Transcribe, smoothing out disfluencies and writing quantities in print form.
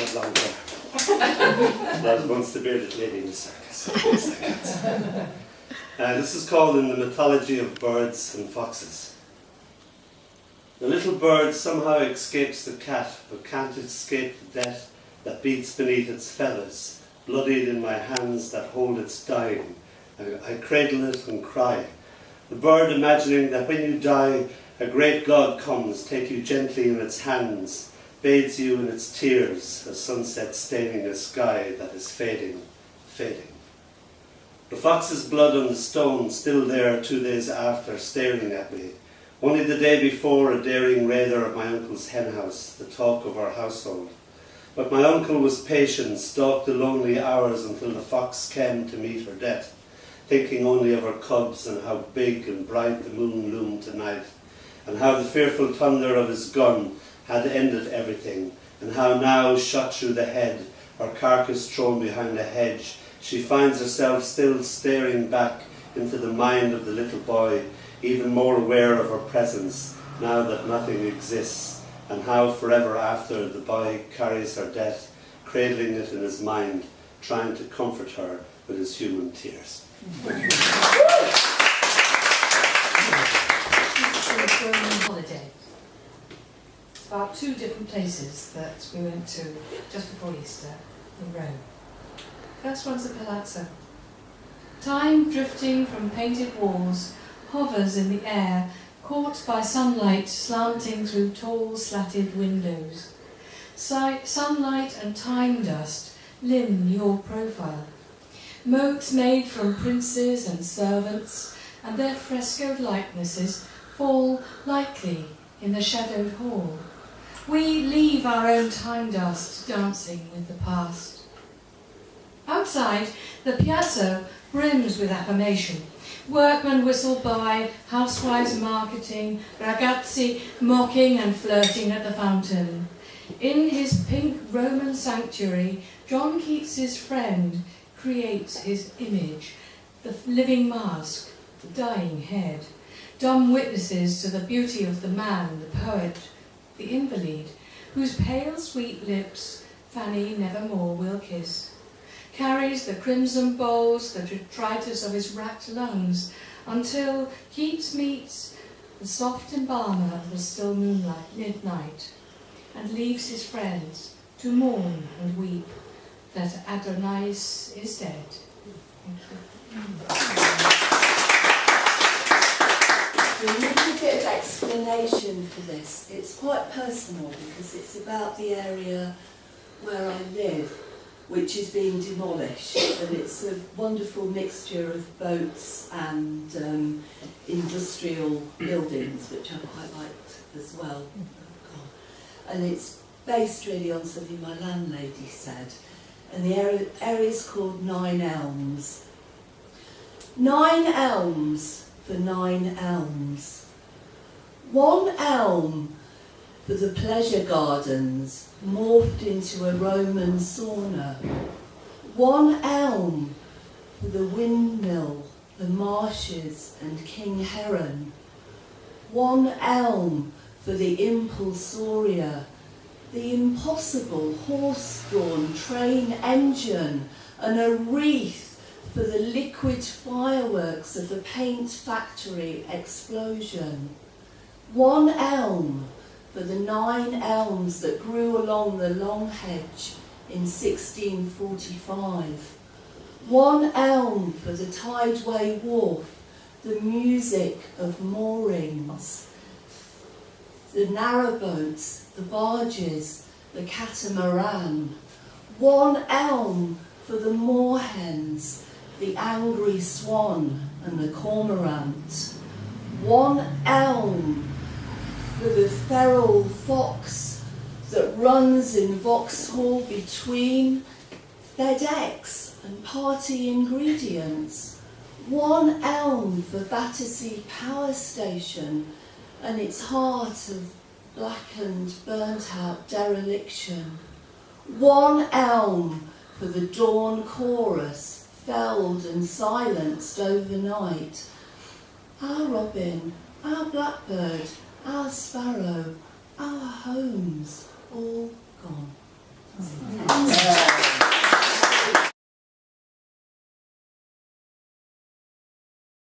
had long hair. I was once the bearded lady in the circus. This is called In the Mythology of Birds and Foxes. The little bird somehow escapes the cat, but can't escape the death that beats beneath its feathers, bloodied in my hands that hold its dying. I cradle it and cry. The bird imagining that when you die, a great God comes, take you gently in its hands, bathes you in its tears, a sunset staining a sky that is fading, fading. The fox's blood on the stone, still there 2 days after, staring at me. Only the day before, a daring raider of my uncle's henhouse, the talk of our household. But my uncle was patient, stalked the lonely hours until the fox came to meet her death, thinking only of her cubs and how big and bright the moon loomed tonight, and how the fearful thunder of his gun had ended everything, and how now, shot through the head, her carcass thrown behind a hedge, she finds herself still staring back into the mind of the little boy, even more aware of her presence, now that nothing exists, and how forever after the boy carries her death, cradling it in his mind, trying to comfort her with his human tears. Holiday. It's about 2 different places that we went to just before Easter in Rome. First one's the Palazzo. Time drifting from painted walls hovers in the air, caught by sunlight slanting through tall slatted windows. Sunlight and time dust limn your profile. Moats made from princes and servants, and their frescoed likenesses fall lightly in the shadowed hall. We leave our own time dust dancing with the past. Outside, the piazza brims with acclamation. Workmen whistle by, housewives marketing, ragazzi mocking and flirting at the fountain. In his pink Roman sanctuary, John Keats's friend creates his image, the living mask, the dying head, dumb witnesses to the beauty of the man, the poet, the invalid, whose pale sweet lips Fanny nevermore will kiss, carries the crimson bowls, the detritus of his racked lungs, until Keats meets the soft embalmer of the still moonlight midnight, and leaves his friends to mourn and weep that Adonais is dead. A little bit of explanation for this. It's quite personal because it's about the area where I live, which is being demolished, and it's a wonderful mixture of boats and industrial buildings, which I quite liked as well. And it's based really on something my landlady said, and the area is called 9 Elms. 9 elms for 9 elms. 1 elm for the pleasure gardens, morphed into a Roman sauna. 1 elm for the windmill, the marshes and King Heron. 1 elm for the impulsoria, the impossible horse-drawn train engine, and a wreath for the liquid fireworks of the paint factory explosion. 1 elm for the 9 elms that grew along the long hedge in 1645. 1 elm for the Tideway Wharf, the music of moorings, the narrowboats, the barges, the catamaran. 1 elm for the moorhens, the angry swan and the cormorant. 1 elm for the feral fox that runs in Vauxhall between FedEx and party ingredients. 1 elm for Battersea Power Station and its heart of blackened, burnt-out dereliction. 1 elm for the dawn chorus, felled and silenced overnight. Our robin, our blackbird, our sparrow, our homes.